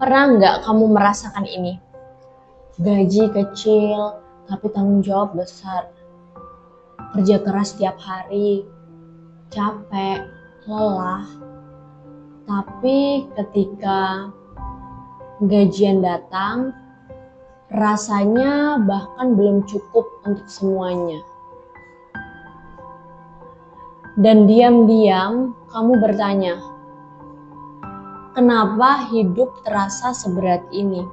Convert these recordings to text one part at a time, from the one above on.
Pernah nggak kamu merasakan ini? Gaji kecil, tapi tanggung jawab besar. Kerja keras setiap hari, capek, lelah. Tapi ketika gajian datang, rasanya bahkan belum cukup untuk semuanya. Dan diam-diam kamu bertanya, kenapa hidup terasa seberat ini?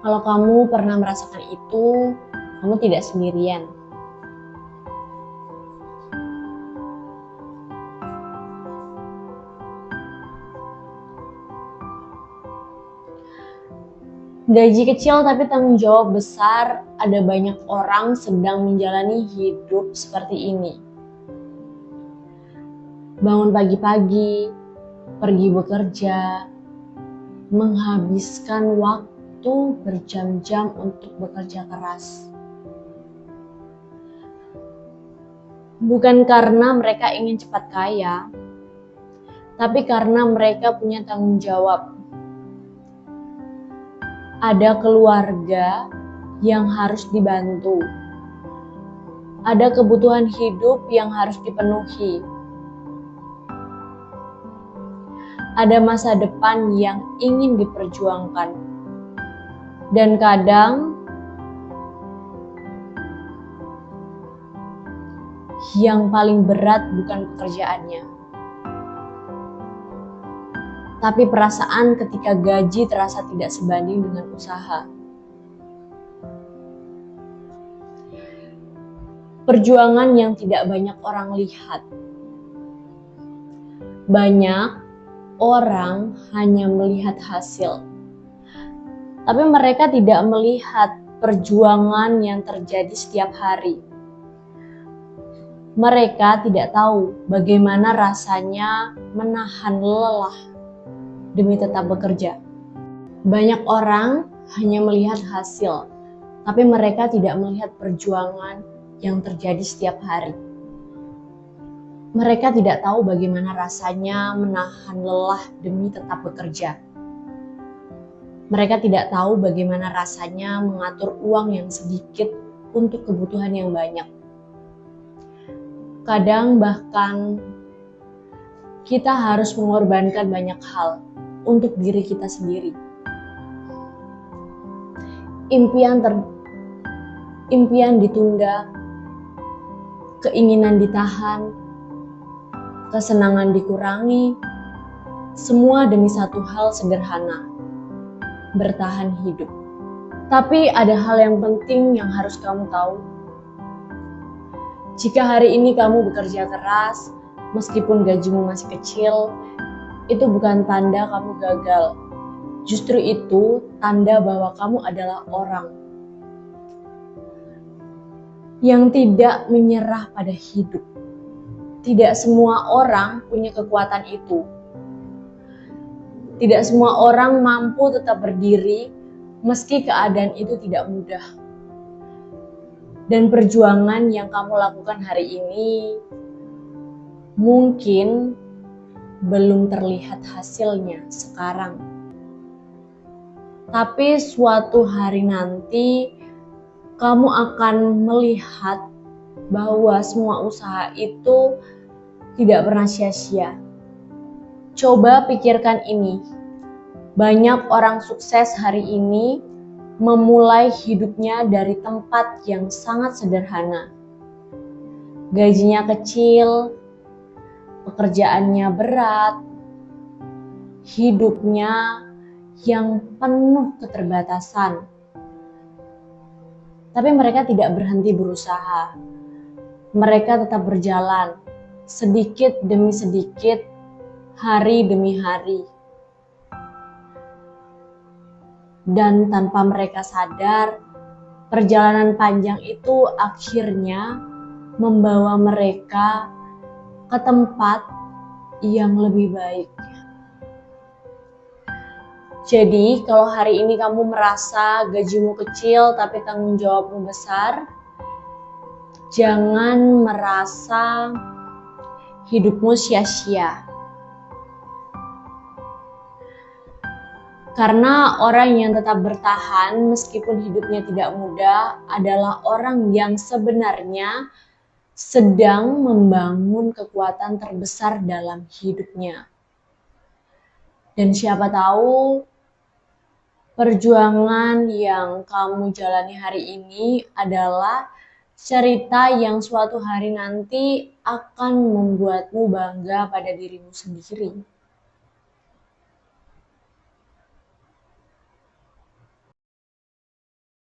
Kalau kamu pernah merasakan itu, kamu tidak sendirian. Gaji kecil tapi tanggung jawab besar, ada banyak orang sedang menjalani hidup seperti ini. Bangun pagi-pagi, pergi bekerja, menghabiskan waktu berjam-jam untuk bekerja keras. Bukan karena mereka ingin cepat kaya, tapi karena mereka punya tanggung jawab. Ada keluarga yang harus dibantu. Ada kebutuhan hidup yang harus dipenuhi. Ada masa depan yang ingin diperjuangkan. Dan kadang yang paling berat bukan pekerjaannya, tapi perasaan ketika gaji terasa tidak sebanding dengan usaha. Perjuangan yang tidak banyak orang lihat. Banyak orang hanya melihat hasil, tapi mereka tidak melihat perjuangan yang terjadi setiap hari. Mereka tidak tahu bagaimana rasanya menahan lelah demi tetap bekerja. Banyak orang hanya melihat hasil, tapi mereka tidak melihat perjuangan yang terjadi setiap hari. Mereka tidak tahu bagaimana rasanya menahan lelah demi tetap bekerja. Mereka tidak tahu bagaimana rasanya mengatur uang yang sedikit untuk kebutuhan yang banyak. Kadang bahkan kita harus mengorbankan banyak hal untuk diri kita sendiri. Impian ditunda, keinginan ditahan, kesenangan dikurangi, semua demi satu hal sederhana, bertahan hidup. Tapi ada hal yang penting yang harus kamu tahu. Jika hari ini kamu bekerja keras, meskipun gajimu masih kecil, itu bukan tanda kamu gagal. Justru itu tanda bahwa kamu adalah orang yang tidak menyerah pada hidup. Tidak semua orang punya kekuatan itu. Tidak semua orang mampu tetap berdiri meski keadaan itu tidak mudah. Dan perjuangan yang kamu lakukan hari ini mungkin belum terlihat hasilnya sekarang. Tapi suatu hari nanti kamu akan melihat bahwa semua usaha itu tidak pernah sia-sia. Coba pikirkan ini. Banyak orang sukses hari ini memulai hidupnya dari tempat yang sangat sederhana. Gajinya kecil, pekerjaannya berat, hidupnya yang penuh keterbatasan. Tapi mereka tidak berhenti berusaha. Mereka tetap berjalan, sedikit demi sedikit, hari demi hari. Dan tanpa mereka sadar, perjalanan panjang itu akhirnya membawa mereka ke tempat yang lebih baik. Jadi, kalau hari ini kamu merasa gajimu kecil tapi tanggung jawabmu besar, jangan merasa hidupmu sia-sia. Karena orang yang tetap bertahan meskipun hidupnya tidak mudah adalah orang yang sebenarnya sedang membangun kekuatan terbesar dalam hidupnya. Dan siapa tahu perjuangan yang kamu jalani hari ini adalah cerita yang suatu hari nanti akan membuatmu bangga pada dirimu sendiri.